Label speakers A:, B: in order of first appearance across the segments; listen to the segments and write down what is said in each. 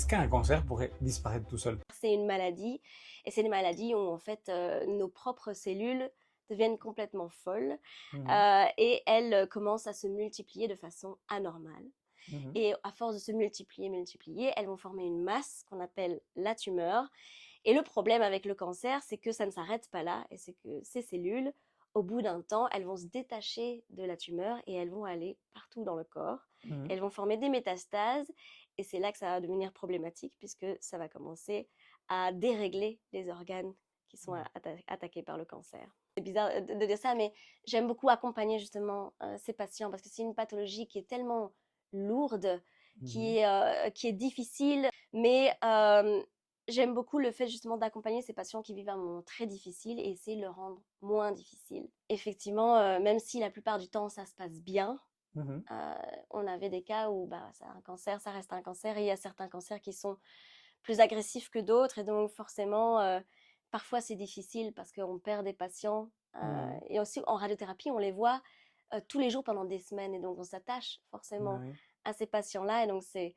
A: Est-ce qu'un cancer pourrait disparaître tout seul?
B: C'est une maladie et c'est une maladie où en fait nos propres cellules deviennent complètement folles
A: Mhm,
B: et elles commencent à se multiplier de façon anormale.
A: mhm,
B: Et à force de se multiplier, elles vont former une masse qu'on appelle la tumeur. Et le problème avec le cancer, c'est que ça ne s'arrête pas là et c'est que ces cellules, au bout d'un temps, elles vont se détacher de la tumeur et elles vont aller partout dans le corps.
A: mhm,
B: Elles vont former des métastases et c'est là que ça va devenir problématique puisque ça va commencer à dérégler les organes qui sont attaqués par le cancer. C'est bizarre de dire ça, mais j'aime beaucoup accompagner justement ces patients parce que c'est une pathologie qui est tellement lourde,
A: mhm.
B: qui est difficile, mais j'aime beaucoup le fait justement d'accompagner ces patients qui vivent un moment très difficile et essayer de le rendre moins difficile. Effectivement, même si la plupart du temps ça se passe bien,
A: Mhm.
B: on avait des cas où bah, c'est un cancer, ça reste un cancer, et il y a certains cancers qui sont plus agressifs que d'autres, et donc forcément, parfois c'est difficile parce qu'on perd des patients,
A: Mhm.
B: et aussi en radiothérapie, on les voit tous les jours pendant des semaines, et donc on s'attache forcément
A: Ouais.
B: à ces patients-là, et donc c'est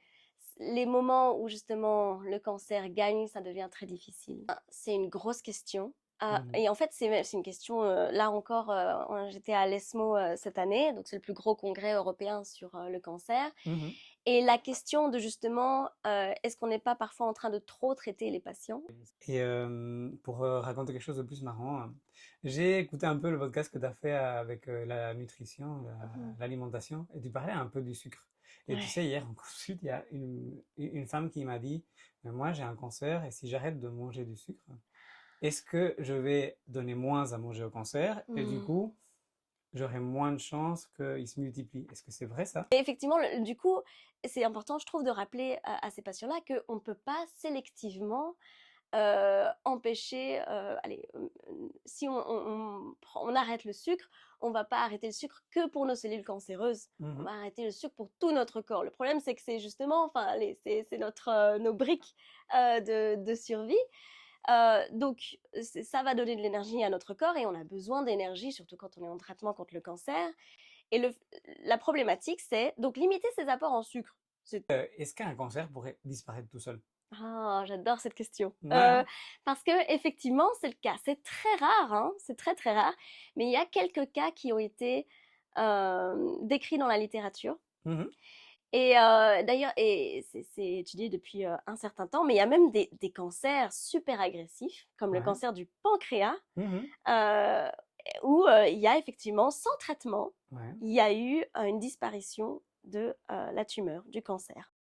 B: les moments où justement le cancer gagne, ça devient très difficile. C'est une grosse question.
A: Mhm.
B: Et en fait, c'est une question, là encore, j'étais à l'ESMO cette année, donc c'est le plus gros congrès européen sur le cancer.
A: Mhm.
B: Et la question de justement, est-ce qu'on n'est pas parfois en train de trop traiter les patients?
A: Et pour raconter quelque chose de plus marrant, j'ai écouté un peu le podcast que tu as fait avec la nutrition,
B: Mhm.
A: l'alimentation, et tu parlais un peu du sucre. Et tu
B: Ouais.
A: sais, hier en consulte, il y a une femme qui m'a dit, mais moi j'ai un cancer et si j'arrête de manger du sucre, est-ce que je vais donner moins à manger au cancer et du
B: Mm.
A: coup, j'aurai moins de chances qu'il se multiplie? Est-ce que c'est vrai ça?
B: Et effectivement, du coup, c'est important, je trouve, de rappeler à ces patients-là qu'on ne peut pas sélectivement empêcher, allez, si on arrête le sucre, on va pas arrêter le sucre que pour nos cellules cancéreuses. On
A: Mhm.
B: va arrêter le sucre pour tout notre corps. Le problème, c'est que c'est justement, enfin, allez, c'est nos briques de survie. Donc, ça va donner de l'énergie à notre corps et on a besoin d'énergie, surtout quand on est en traitement contre le cancer. Et la problématique, c'est donc limiter ses apports en sucre.
A: Est-ce qu'un cancer pourrait disparaître tout seul?
B: Ah, j'adore cette question.
A: Ouais, hein.
B: Parce que effectivement, c'est le cas. C'est très rare, hein, c'est très très rare. Mais il y a quelques cas qui ont été décrits dans la littérature.
A: Mhm.
B: Et d'ailleurs, et c'est étudié depuis un certain temps. Mais il y a même des cancers super agressifs, comme le
A: Ouais.
B: cancer du pancréas,
A: Mhm.
B: euh, où il y a effectivement, sans traitement,
A: Ouais.
B: il y a eu une disparition de la tumeur, du cancer.